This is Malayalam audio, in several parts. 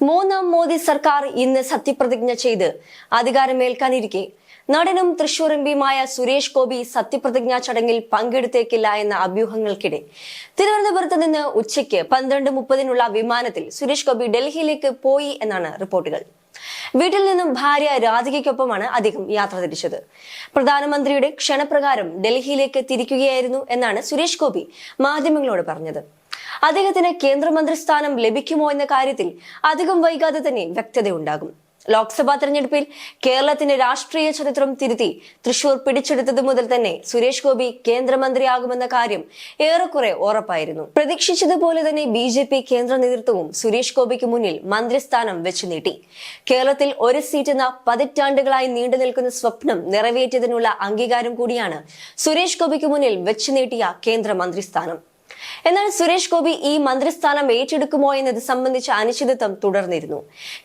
മൂന്നാം മോദി സർക്കാർ ഇന്ന് സത്യപ്രതിജ്ഞ ചെയ്ത് അധികാരമേൽക്കാനിരിക്കെ നടനും തൃശൂർ എംപിയുമായ സുരേഷ് ഗോപി സത്യപ്രതിജ്ഞാ ചടങ്ങിൽ പങ്കെടുത്തേക്കില്ല എന്ന അഭ്യൂഹങ്ങൾക്കിടെ തിരുവനന്തപുരത്ത് നിന്ന് ഉച്ചയ്ക്ക് 12:30 വിമാനത്തിൽ സുരേഷ് ഗോപി ഡൽഹിയിലേക്ക് പോയി എന്നാണ് റിപ്പോർട്ടുകൾ. വീട്ടിൽ നിന്നും ഭാര്യ രാധികയ്ക്കൊപ്പമാണ് അദ്ദേഹം യാത്ര തിരിച്ചത്. പ്രധാനമന്ത്രിയുടെ ക്ഷണപ്രകാരം ഡൽഹിയിലേക്ക് തിരിക്കുകയായിരുന്നു എന്നാണ് സുരേഷ് ഗോപി മാധ്യമങ്ങളോട് പറഞ്ഞത്. അദ്ദേഹത്തിന് കേന്ദ്രമന്ത്രി സ്ഥാനം ലഭിക്കുമോ എന്ന കാര്യത്തിൽ അധികം വൈകാതെ തന്നെ വ്യക്തതയുണ്ടാകും. ലോക്സഭാ തെരഞ്ഞെടുപ്പിൽ കേരളത്തിന്റെ രാഷ്ട്രീയ ചരിത്രം തിരുത്തി തൃശൂർ പിടിച്ചെടുത്തത് മുതൽ തന്നെ സുരേഷ് ഗോപി കേന്ദ്രമന്ത്രിയാകുമെന്ന കാര്യം ഏറെക്കുറെ ഉറപ്പായിരുന്നു. പ്രതീക്ഷിച്ചതുപോലെ തന്നെ BJP കേന്ദ്ര നേതൃത്വവും സുരേഷ് ഗോപിക്ക് മുന്നിൽ മന്ത്രിസ്ഥാനം വെച്ചു നീട്ടി. കേരളത്തിൽ ഒരു സീറ്റെന്ന പതിറ്റാണ്ടുകളായി നീണ്ടു നിൽക്കുന്ന സ്വപ്നം നിറവേറ്റിയതിനുള്ള അംഗീകാരം കൂടിയാണ് സുരേഷ് ഗോപിക്ക് മുന്നിൽ വെച്ചു നീട്ടിയ കേന്ദ്രമന്ത്രിസ്ഥാനം. എന്നാൽ സുരേഷ് ഗോപി ഈ മന്ത്രിസ്ഥാനം ഏറ്റെടുക്കുമോ എന്നത് സംബന്ധിച്ച അനിശ്ചിതത്വം തുടർന്നിരുന്നു.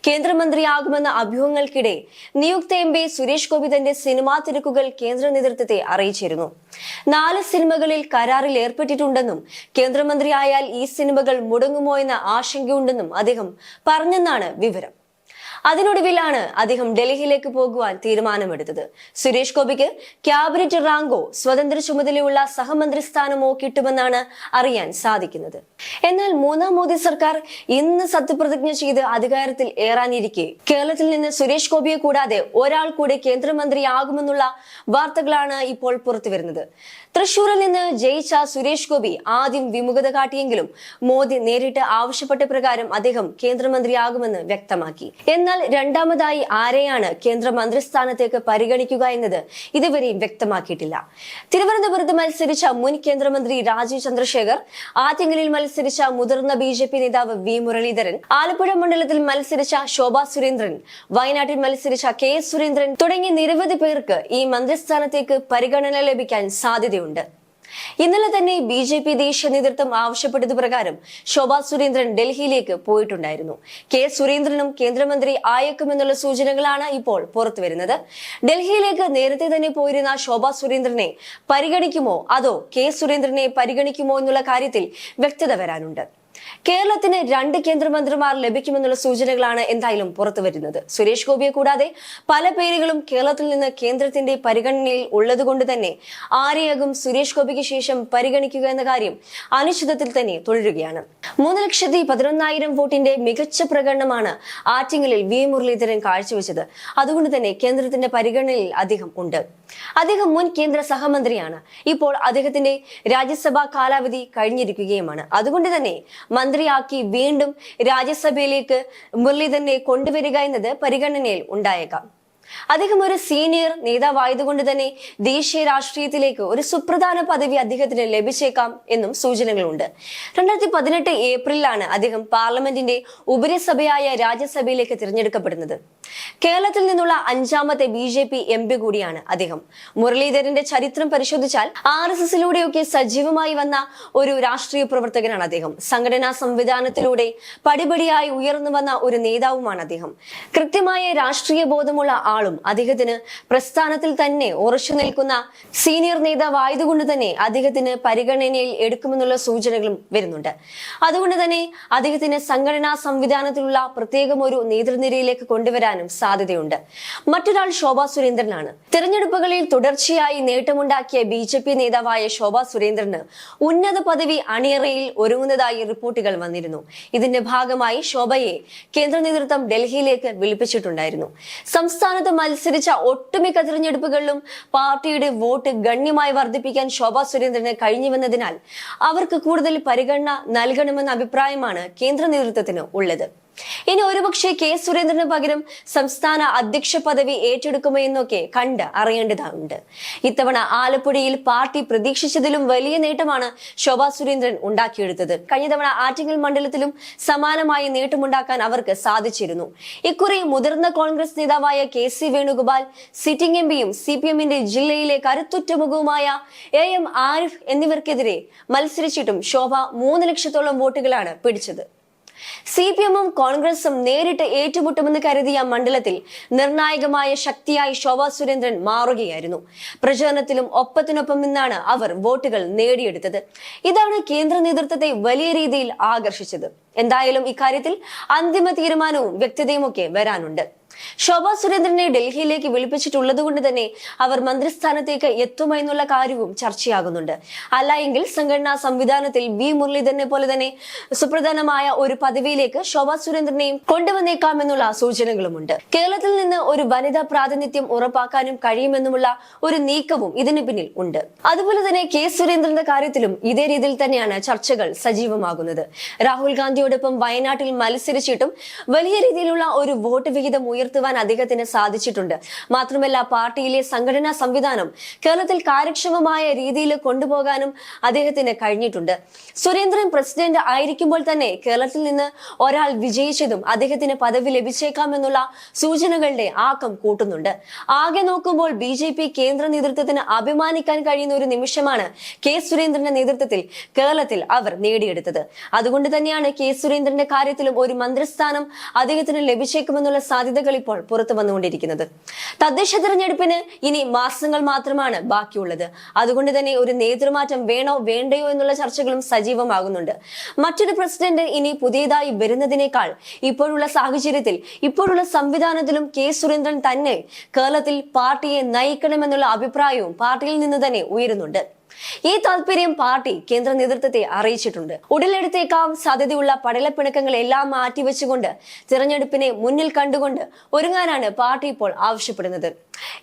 കേന്ദ്രമന്ത്രിയാകുമെന്ന അഭ്യൂഹങ്ങൾക്കിടെ നിയുക്ത MP സുരേഷ് ഗോപി തന്റെ സിനിമാ തിരക്കുകൾ കേന്ദ്ര നേതൃത്വത്തെ അറിയിച്ചിരുന്നു. 4 സിനിമകളിൽ കരാറിൽ ഏർപ്പെട്ടിട്ടുണ്ടെന്നും കേന്ദ്രമന്ത്രിയായാൽ ഈ സിനിമകൾ മുടങ്ങുമോ എന്ന ആശങ്കയുണ്ടെന്നും അദ്ദേഹം പറഞ്ഞെന്നാണ് വിവരം. അതിനൊടുവിലാണ് അദ്ദേഹം ഡൽഹിയിലേക്ക് പോകുവാൻ തീരുമാനമെടുത്തത്. സുരേഷ് ഗോപിക്ക് ക്യാബിനറ്റ് റാങ്കോ സ്വതന്ത്ര ചുമതലയുള്ള സഹമന്ത്രി സ്ഥാനമോ കിട്ടുമെന്നാണ് അറിയാൻ സാധിക്കുന്നത്. എന്നാൽ മൂന്നാം മോദി സർക്കാർ ഇന്ന് സത്യപ്രതിജ്ഞ ചെയ്ത് അധികാരത്തിൽ ഏറാനിരിക്കെ കേരളത്തിൽ നിന്ന് സുരേഷ് ഗോപിയെ കൂടാതെ ഒരാൾ കൂടി കേന്ദ്രമന്ത്രിയാകുമെന്നുള്ള വാർത്തകളാണ് ഇപ്പോൾ പുറത്തുവരുന്നത്. തൃശൂരിൽ നിന്ന് ജയിച്ച സുരേഷ് ഗോപി ആദ്യം വിമുഖത കാട്ടിയെങ്കിലും മോദി നേരിട്ട് ആവശ്യപ്പെട്ട പ്രകാരം അദ്ദേഹം കേന്ദ്രമന്ത്രിയാകുമെന്ന് വ്യക്തമാക്കി. എന്നാൽ രണ്ടാമതായി ആരെയാണ് കേന്ദ്ര മന്ത്രിസ്ഥാനത്തേക്ക് പരിഗണിക്കുക എന്നത് ഇതുവരെയും വ്യക്തമാക്കിയിട്ടില്ല. തിരുവനന്തപുരത്ത് മത്സരിച്ച മുൻ കേന്ദ്രമന്ത്രി രാജീവ് ചന്ദ്രശേഖർ, ആറ്റിങ്ങലിൽ മത്സരിച്ച മുതിർന്ന BJP നേതാവ് V മുരളീധരൻ, ആലപ്പുഴ മണ്ഡലത്തിൽ മത്സരിച്ച ശോഭാ സുരേന്ദ്രൻ, വയനാട്ടിൽ മത്സരിച്ച K സുരേന്ദ്രൻ തുടങ്ങി നിരവധി പേർക്ക് ഈ മന്ത്രിസ്ഥാനത്തേക്ക് പരിഗണന ലഭിക്കാൻ സാധ്യതയുണ്ട്. ഇന്നലെ തന്നെ BJP ദേശീയ നേതൃത്വം ആവശ്യപ്പെട്ടത് പ്രകാരം ശോഭാ സുരേന്ദ്രൻ ഡൽഹിയിലേക്ക് പോയിട്ടുണ്ടായിരുന്നു. K സുരേന്ദ്രനും കേന്ദ്രമന്ത്രി ആയേക്കുമെന്നുള്ള സൂചനകളാണ് ഇപ്പോൾ പുറത്തുവരുന്നത്. ഡൽഹിയിലേക്ക് നേരത്തെ തന്നെ പോയിരുന്ന ശോഭാ സുരേന്ദ്രനെ പരിഗണിക്കുമോ അതോ K സുരേന്ദ്രനെ പരിഗണിക്കുമോ എന്നുള്ള കാര്യത്തിൽ വ്യക്തത വരാനുണ്ട്. കേരളത്തിന് 2 കേന്ദ്രമന്ത്രിമാർ ലഭിക്കുമെന്നുള്ള സൂചനകളാണ് എന്തായാലും പുറത്തു വരുന്നത്. സുരേഷ് ഗോപിയെ കൂടാതെ പല പേരുകളും കേരളത്തിൽ നിന്ന് കേന്ദ്രത്തിന്റെ പരിഗണനയിൽ ഉള്ളതുകൊണ്ട് തന്നെ ആരെയാകും സുരേഷ് ഗോപിക്ക് ശേഷം പരിഗണിക്കുക എന്ന കാര്യം അനിശ്ചിതത്തിൽ തന്നെ തുടരുകയാണ്. 3,11,000 വോട്ടിന്റെ മികച്ച പ്രകടനമാണ് ആറ്റിങ്ങലിൽ V മുരളീധരൻ കാഴ്ചവെച്ചത്. അതുകൊണ്ട് തന്നെ കേന്ദ്രത്തിന്റെ പരിഗണനയിൽ അദ്ദേഹം ഉണ്ട്. അദ്ദേഹം മുൻ കേന്ദ്ര സഹമന്ത്രിയാണ്. ഇപ്പോൾ അദ്ദേഹത്തിന്റെ രാജ്യസഭാ കാലാവധി കഴിഞ്ഞിരിക്കുകയുമാണ്. അതുകൊണ്ട് തന്നെ മന്ത്രിയാക്കി വീണ്ടും രാജ്യസഭയിലേക്ക് മുരളീധരനെ കൊണ്ടുവരിക എന്നത് പരിഗണനയിൽ ഉണ്ടായേക്കാം. അദ്ദേഹം ഒരു സീനിയർ നേതാവായതുകൊണ്ട് തന്നെ ദേശീയ രാഷ്ട്രീയത്തിലേക്ക് ഒരു സുപ്രധാന പദവി അദ്ദേഹത്തിന് ലഭിച്ചേക്കാം എന്നും സൂചനകളുണ്ട്. 2018 ഏപ്രിലാണ് അദ്ദേഹം പാർലമെന്റിന്റെ ഉപരിസഭയായ രാജ്യസഭയിലേക്ക് തിരഞ്ഞെടുക്കപ്പെടുന്നത്. കേരളത്തിൽ നിന്നുള്ള 5ാമത്തെ BJP MP കൂടിയാണ് അദ്ദേഹം. മുരളീധരന്റെ ചരിത്രം പരിശോധിച്ചാൽ RSSലൂടെയൊക്കെ സജീവമായി വന്ന ഒരു രാഷ്ട്രീയ പ്രവർത്തകനാണ് അദ്ദേഹം. സംഘടനാ സംവിധാനത്തിലൂടെ പടിപടിയായി ഉയർന്നു വന്ന ഒരു നേതാവുമാണ് അദ്ദേഹം. കൃത്യമായ രാഷ്ട്രീയ ബോധമുള്ള ആളും അദ്ദേഹത്തിന് പ്രസ്ഥാനത്തിൽ തന്നെ ഉറച്ചു നിൽക്കുന്ന സീനിയർ നേതാവായതുകൊണ്ട് തന്നെ അദ്ദേഹത്തിന് പരിഗണനയിൽ എടുക്കുമെന്നുള്ള സൂചനകളും വരുന്നുണ്ട്. അതുകൊണ്ട് തന്നെ അദ്ദേഹത്തിന് സംഘടനാ സംവിധാനത്തിലുള്ള പ്രത്യേകം ഒരു നേതൃനിരയിലേക്ക് കൊണ്ടുവരാനും സാധ്യതയുണ്ട്. മറ്റൊരാൾ ശോഭാ സുരേന്ദ്രനാണ്. തെരഞ്ഞെടുപ്പുകളിൽ തുടർച്ചയായി നേട്ടമുണ്ടാക്കിയ BJP നേതാവായ ശോഭാ സുരേന്ദ്രന് ഉന്നത പദവി അണിയറയിൽ ഒരുങ്ങുന്നതായി റിപ്പോർട്ടുകൾ വന്നിരുന്നു. ഇതിന്റെ ഭാഗമായി ശോഭയെ കേന്ദ്ര നേതൃത്വം ഡൽഹിയിലേക്ക് വിളിപ്പിച്ചിട്ടുണ്ടായിരുന്നു. സംസ്ഥാനത്ത് മത്സരിച്ച ഒട്ടുമിക്ക തിരഞ്ഞെടുപ്പുകളിലും പാർട്ടിയുടെ വോട്ട് ഗണ്യമായി വർദ്ധിപ്പിക്കാൻ ശോഭാ സുരേന്ദ്രന് കഴിഞ്ഞുവെന്നതിനാൽ അവർക്ക് കൂടുതൽ പരിഗണന നൽകണമെന്ന അഭിപ്രായമാണ് കേന്ദ്ര നേതൃത്വത്തിന് ഉള്ളത്. ഇനി ഒരുപക്ഷെ K സുരേന്ദ്രന് പകരം സംസ്ഥാന അധ്യക്ഷ പദവി ഏറ്റെടുക്കുമോ എന്നൊക്കെ കണ്ട് അറിയേണ്ടതുണ്ട്. ഇത്തവണ ആലപ്പുഴയിൽ പാർട്ടി പ്രതീക്ഷിച്ചതിലും വലിയ നേട്ടമാണ് ശോഭാ സുരേന്ദ്രൻ ഉണ്ടാക്കിയെടുത്തത്. കഴിഞ്ഞ തവണ ആറ്റിങ്ങൽ മണ്ഡലത്തിലും സമാനമായ നേട്ടമുണ്ടാക്കാൻ അവർക്ക് സാധിച്ചിരുന്നു. ഇക്കുറി മുതിർന്ന കോൺഗ്രസ് നേതാവായ KC വേണുഗോപാൽ, സിറ്റിംഗ് MPയും CPMന്റെ ജില്ലയിലെ കരുത്തുറ്റ മുഖവുമായ AM ആരിഫ് എന്നിവർക്കെതിരെ മത്സരിച്ചിട്ടും ശോഭ 3 ലക്ഷത്തോളം വോട്ടുകളാണ് പിടിച്ചത്. CPM-ഉം കോൺഗ്രസും നേരിട്ട് ഏറ്റുമുട്ടുമെന്ന് കരുതിയ മണ്ഡലത്തിൽ നിർണായകമായ ശക്തിയായി ശോഭാ സുരേന്ദ്രൻ മാറുകയായിരുന്നു. പ്രചാരണത്തിലും ഒപ്പത്തിനൊപ്പം നിന്നാണ് അവർ വോട്ടുകൾ നേടിയെടുത്തത്. ഇതാണ് കേന്ദ്ര നേതൃത്വത്തെ വലിയ രീതിയിൽ ആകർഷിച്ചത്. എന്തായാലും ഇക്കാര്യത്തിൽ അന്തിമ തീരുമാനവും വ്യക്തതയുമൊക്കെ വരാനുണ്ട്. ശോഭാ സുരേന്ദ്രനെ ഡൽഹിയിലേക്ക് വിളിപ്പിച്ചിട്ടുള്ളത് കൊണ്ട് തന്നെ അവർ മന്ത്രിസ്ഥാനത്തേക്ക് എത്തുമോ എന്നുള്ള കാര്യവും ചർച്ചയാകുന്നുണ്ട്. അല്ല എങ്കിൽ സംഘടനാ സംവിധാനത്തിൽ വി മുരളീധരനെ പോലെ തന്നെ സുപ്രധാനമായ ഒരു പദവിയിലേക്ക് ശോഭാ സുരേന്ദ്രനെയും കൊണ്ടുവന്നേക്കാമെന്നുള്ള സൂചനകളുമുണ്ട്. കേരളത്തിൽ നിന്ന് ഒരു വനിതാ പ്രാതിനിധ്യം ഉറപ്പാക്കാനും കഴിയുമെന്നുമുള്ള ഒരു നീക്കവും ഇതിന് പിന്നിൽ ഉണ്ട്. അതുപോലെ തന്നെ കെ സുരേന്ദ്രന്റെ കാര്യത്തിലും ഇതേ രീതിയിൽ തന്നെയാണ് ചർച്ചകൾ സജീവമാകുന്നത്. രാഹുൽ ഗാന്ധിയോടൊപ്പം വയനാട്ടിൽ മത്സരിച്ചിട്ടും വലിയ രീതിയിലുള്ള ഒരു വോട്ട് വിഹിതം ഉയർത്തുവാൻ അദ്ദേഹത്തിന് സാധിച്ചിട്ടുണ്ട്. മാത്രമല്ല പാർട്ടിയിലെ സംഘടനാ സംവിധാനം കേരളത്തിൽ കാര്യക്ഷമമായ രീതിയിൽ കൊണ്ടുപോകാനും അദ്ദേഹത്തിന് കഴിഞ്ഞിട്ടുണ്ട്. സുരേന്ദ്രൻ പ്രസിഡന്റ് ആയിരിക്കുമ്പോൾ തന്നെ കേരളത്തിൽ നിന്ന് ഒരാൾ വിജയിച്ചതും അദ്ദേഹത്തിന് പദവി ലഭിച്ചേക്കാമെന്നുള്ള സൂചനകളുടെ ആക്കം കൂട്ടുന്നുണ്ട്. ആകെ നോക്കുമ്പോൾ BJP കേന്ദ്ര നേതൃത്വത്തിന് അഭിമാനിക്കാൻ കഴിയുന്ന ഒരു നിമിഷമാണ് കെ സുരേന്ദ്രന്റെ നേതൃത്വത്തിൽ കേരളത്തിൽ അവർ നേടിയെടുത്തത്. അതുകൊണ്ട് തന്നെയാണ് കെ സുരേന്ദ്രന്റെ കാര്യത്തിലും ഒരു മന്ത്രിസ്ഥാനം അദ്ദേഹത്തിന് ലഭിച്ചേക്കുമെന്നുള്ള സാധ്യതകൾ ഇപ്പോൾ പുറത്തു വന്നുകൊണ്ടിരിക്കുന്നത്. തദ്ദേശ തെരഞ്ഞെടുപ്പിന് ഇനി മാസങ്ങൾ മാത്രമാണ് ബാക്കിയുള്ളത്. അതുകൊണ്ട് തന്നെ ഒരു നേതൃമാറ്റം വേണോ വേണ്ടയോ എന്നുള്ള ചർച്ചകളും സജീവമാകുന്നുണ്ട്. മറ്റൊരു പ്രസിഡന്റ് ഇനി പുതിയതായി വരുന്നതിനേക്കാൾ ഇപ്പോഴുള്ള സാഹചര്യത്തിൽ ഇപ്പോഴുള്ള സംവിധാനത്തിലും കെ സുരേന്ദ്രൻ തന്നെ കേരളത്തിൽ പാർട്ടിയെ നയിക്കണമെന്നുള്ള അഭിപ്രായവും പാർട്ടിയിൽ നിന്ന് തന്നെ ഉയരുന്നുണ്ട്. ഈ താല്പര്യം പാർട്ടി കേന്ദ്ര നേതൃത്വത്തെ അറിയിച്ചിട്ടുണ്ട്. ഉടലെടുത്തേക്കാൻ സാധ്യതയുള്ള പടലപ്പിണക്കങ്ങൾ എല്ലാം മാറ്റിവെച്ചുകൊണ്ട് തിരഞ്ഞെടുപ്പിനെ മുന്നിൽ കണ്ടുകൊണ്ട് ഒരുങ്ങാനാണ് പാർട്ടി ഇപ്പോൾ ആവശ്യപ്പെടുന്നത്.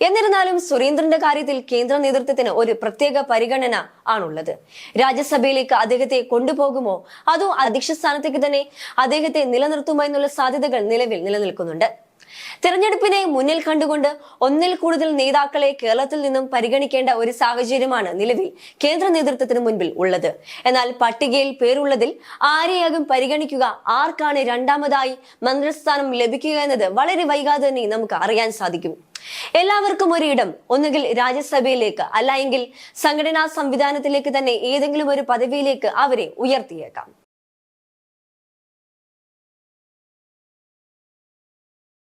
എന്നിരുന്നാലും സുരേന്ദ്രന്റെ കാര്യത്തിൽ കേന്ദ്ര നേതൃത്വത്തിന് ഒരു പ്രത്യേക പരിഗണന ആണുള്ളത്. രാജ്യസഭയിലേക്ക് അദ്ദേഹത്തെ കൊണ്ടുപോകുമോ അതോ അധ്യക്ഷ സ്ഥാനത്തേക്ക് തന്നെ അദ്ദേഹത്തെ നിലനിർത്തുമോ എന്നുള്ള സാധ്യതകൾ നിലവിൽ നിലനിൽക്കുന്നുണ്ട്. തെരഞ്ഞെടുപ്പിനെ മുന്നിൽ കണ്ടുകൊണ്ട് ഒന്നിൽ കൂടുതൽ നേതാക്കളെ കേരളത്തിൽ നിന്നും പരിഗണിക്കേണ്ട ഒരു സാഹചര്യമാണ് നിലവിൽ കേന്ദ്ര നേതൃത്വത്തിന് മുൻപിൽ ഉള്ളത്. എന്നാൽ പട്ടികയിൽ പേരുള്ളതിൽ ആരെയാകും പരിഗണിക്കുക, ആർക്കാണ് രണ്ടാമതായി മന്ത്രിസ്ഥാനം ലഭിക്കുക എന്നത് വളരെ വൈകാതെ തന്നെ നമുക്ക് അറിയാൻ സാധിക്കും. എല്ലാവർക്കും ഒരിടം ഒന്നുകിൽ രാജ്യസഭയിലേക്ക് അല്ല എങ്കിൽ സംഘടനാ സംവിധാനത്തിലേക്ക് തന്നെ ഏതെങ്കിലും ഒരു പദവിയിലേക്ക് അവരെ ഉയർത്തിയേക്കാം.